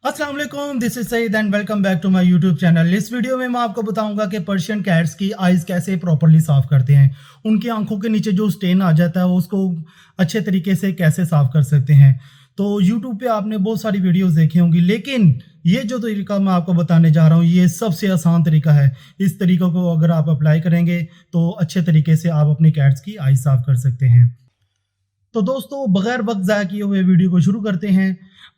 अस्सलाम वालेकुम, this is Saeed and welcome back to my YouTube channel. इस वीडियो में मैं आपको बताऊंगा कि पर्शियन कैट्स की आइज़ कैसे प्रॉपर्ली साफ़ करते हैं। उनकी आंखों के नीचे जो स्टेन आ जाता है वो उसको अच्छे तरीके से कैसे साफ़ कर सकते हैं। तो यूट्यूब पे आपने बहुत सारी वीडियोस देखी होंगी, लेकिन ये जो तरीका मैं आपको बताने जा रहा हूँ ये सबसे आसान तरीका है। इस तरीक़े को अगर आप अप्लाई करेंगे तो अच्छे तरीके से आप अपनी कैट्स की आइज़ साफ़ कर सकते हैं। तो दोस्तों बगैर वक्त ज़ाया किए हुए वीडियो को शुरू करते हैं।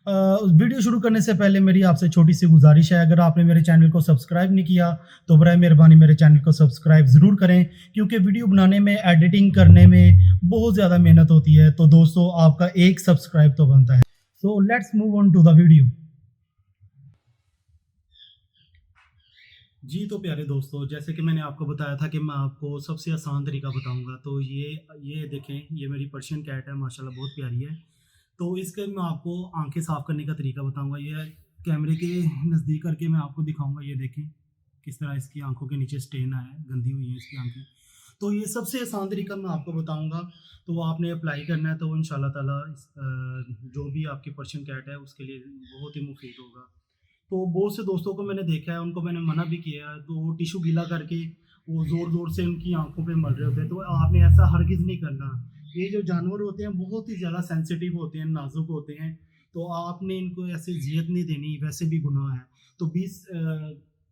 वीडियो शुरू करने से पहले मेरी आपसे छोटी सी गुजारिश है, अगर आपने मेरे चैनल को सब्सक्राइब नहीं किया तो बराए मेहरबानी मेरे चैनल को सब्सक्राइब ज़रूर करें, क्योंकि वीडियो बनाने में, एडिटिंग करने में बहुत ज़्यादा मेहनत होती है। तो दोस्तों आपका एक सब्सक्राइब तो बनता है। So let's move on to the video. जी, तो प्यारे दोस्तों, जैसे कि मैंने आपको बताया था कि मैं आपको सबसे आसान तरीका बताऊँगा। तो ये देखें, ये मेरी पर्शियन कैट है, माशाल्लाह बहुत प्यारी है। तो इसके मैं आपको आँखें साफ़ करने का तरीका बताऊँगा। ये कैमरे के नज़दीक करके मैं आपको दिखाऊँगा। ये देखें, किस तरह इसकी आँखों के नीचे स्टेन आया है, गंदी हुई हैं इसकी आँखें। तो ये सबसे आसान तरीका मैं आपको बताऊँगा, तो वो आपने अप्लाई करना है, तो इंशाल्लाह ताला जो भी आपकी पर्शियन कैट है उसके लिए बहुत ही मुफ़ीद होगा। तो बहुत से दोस्तों को मैंने देखा है, उनको मैंने मना भी किया है, तो वो टिश्यू गीला करके वो ज़ोर-ज़ोर से उनकी आँखों पे मल रहे होते हैं, तो आपने ऐसा हरगिज़ नहीं करना। ये जो जानवर होते हैं बहुत ही ज़्यादा सेंसिटिव होते हैं, नाज़ुक होते हैं, तो आपने इनको ऐसे अज़ियत नहीं देनी, वैसे भी गुनाह है। तो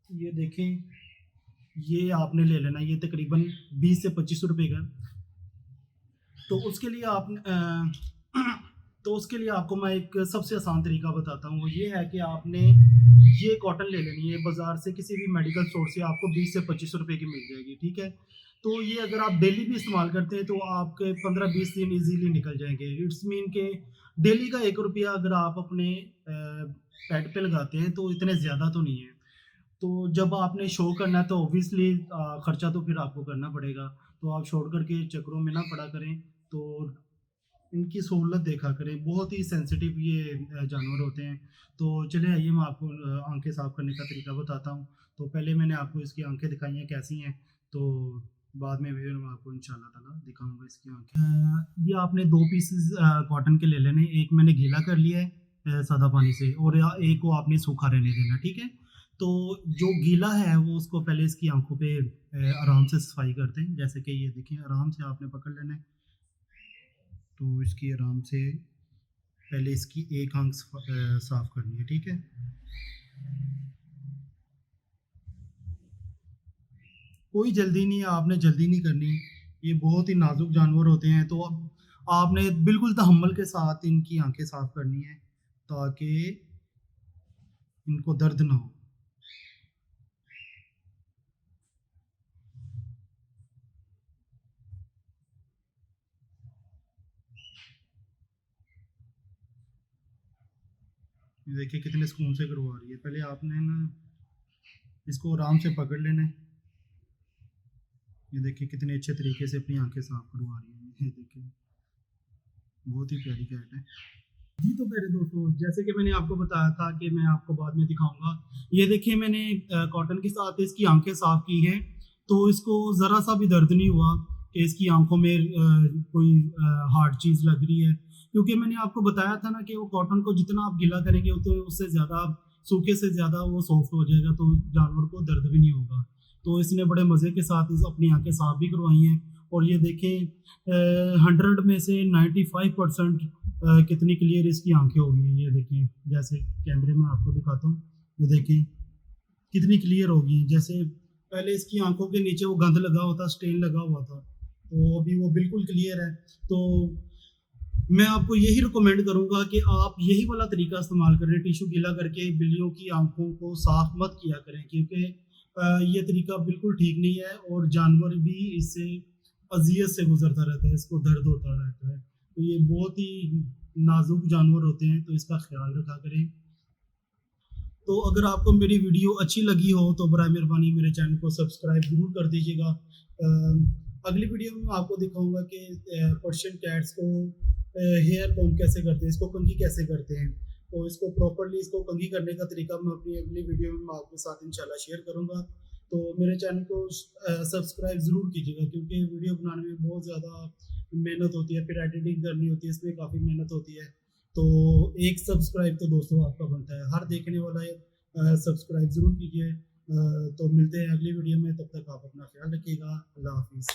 ये देखें, ये आपने ले लेना, ये तकरीबन 20 से ₹25 का है। तो उसके लिए तो उसके लिए आपको मैं एक सबसे आसान तरीका बताता हूँ, वो ये है कि आपने ये कॉटन ले लेनी है बाज़ार से, किसी भी मेडिकल स्टोर से आपको 20 से ₹25 की मिल जाएगी, ठीक है? तो ये अगर आप डेली भी इस्तेमाल करते हैं तो आपके 15-20 दिन ईज़िली निकल जाएँगे। इट्स मीन के डेली का ₹1 अगर आप अपने पेट पे लगाते हैं तो इतने ज़्यादा तो नहीं है। तो जब आपने शो करना है तो ऑब्वियसली खर्चा तो फिर आपको करना पड़ेगा। तो आप शॉर्टकट के चक्करों में ना पड़ा करें, तो इनकी सहूलत देखा करें। बहुत ही सेंसिटिव ये जानवर होते हैं। तो चलिए आइए मैं आपको आँखें साफ़ करने का तरीका बताता हूँ। तो पहले मैंने आपको इसकी आँखें दिखाई हैं कैसी हैं, तो बाद में भी मैं आपको इंशाल्लाह ताला दिखाऊँगा इसकी आँखें। ये आपने 2 पीसेज़ कॉटन के ले लेने, एक मैंने गीला कर लिया है सादा पानी से, और एक को आपने सूखा रहने देना, ठीक है? तो जो गीला है वो उसको पहले इसकी आँखों पे आराम से सफाई करते हैं। जैसे कि ये देखिए, आराम से आपने पकड़ लेना है। तो इसकी आराम से पहले इसकी एक आँख साफ़ करनी है, ठीक है? कोई जल्दी नहीं है, आपने जल्दी नहीं करनी। ये बहुत ही नाज़ुक जानवर होते हैं, तो अब आपने बिल्कुल तहम्मुल के साथ इनकी आँखें साफ़ करनी है, ताकि इनको दर्द ना हो। ये देखिए कितने सुकून से करवा रही है। पहले आपने ना इसको आराम से पकड़ लेना है। ये देखिए कितने अच्छे तरीके से अपनी आँखें साफ़ करवा रही है। ये देखिए, बहुत ही प्यारी कैट है। जी, तो मेरे दोस्तों, जैसे कि मैंने आपको बताया था कि मैं आपको बाद में दिखाऊँगा। ये देखिए, मैंने कॉटन के साथ इसकी आँखें साफ़ की हैं, तो इसको ज़रा-सा भी दर्द नहीं हुआ कि इसकी आँखों में कोई हार्ड चीज़ लग रही है। क्योंकि मैंने आपको बताया था ना कि वो कॉटन को जितना आप गीला करेंगे तो उससे ज़्यादा, सूखे से ज़्यादा वो सॉफ्ट हो जाएगा, तो जानवर को दर्द भी नहीं होगा। तो इसने बड़े मज़े के साथ इस अपनी आँखें साफ़ भी करवाई हैं, और ये देखें 100 में से 95% कितनी क्लियर इसकी आँखें हो गई हैं। ये देखें, जैसे कैमरे में आपको दिखाता हूँ, ये देखें कितनी क्लियर हो गई हैं। जैसे पहले इसकी आँखों के नीचे वो गंद लगा हुआ था, स्टेन लगा हुआ था, तो अभी वो बिल्कुल क्लियर है। तो मैं आपको यही रिकमेंड करूँगा कि आप यही वाला तरीका इस्तेमाल करें, टिश्यू गीला करके बिल्लियों की आँखों को साफ मत किया करें, क्योंकि ये तरीका बिल्कुल ठीक नहीं है, और जानवर भी इससे अज़ियत से गुज़रता रहता है, इसको दर्द होता रहता है। तो ये बहुत ही नाज़ुक जानवर होते हैं, तो इसका ख़्याल रखा करें। तो अगर आपको मेरी वीडियो अच्छी लगी हो तो बराए मेहरबानी मेरे चैनल को सब्सक्राइब ज़रूर कर दीजिएगा। अगली वीडियो में मैं आपको दिखाऊँगा कि पर्शियन कैट्स को हेयर कॉम्ब कैसे करते हैं, इसको कंघी कैसे करते हैं। तो इसको प्रॉपर्ली, इसको कंघी करने का तरीका मैं अपनी अगली वीडियो में मैं आपके साथ इंशाल्लाह शेयर करूँगा। तो मेरे चैनल को सब्सक्राइब ज़रूर कीजिएगा, क्योंकि वीडियो बनाने में बहुत ज़्यादा मेहनत होती है, फिर एडिटिंग करनी होती है, इसमें काफ़ी मेहनत होती है। तो एक सब्सक्राइब तो दोस्तों आपका बनता है, हर देखने वाला सब्सक्राइब ज़रूर कीजिए। तो मिलते हैं अगली वीडियो में, तब तक आप अपना ख्याल रखिएगा। अल्लाह हाफिज़।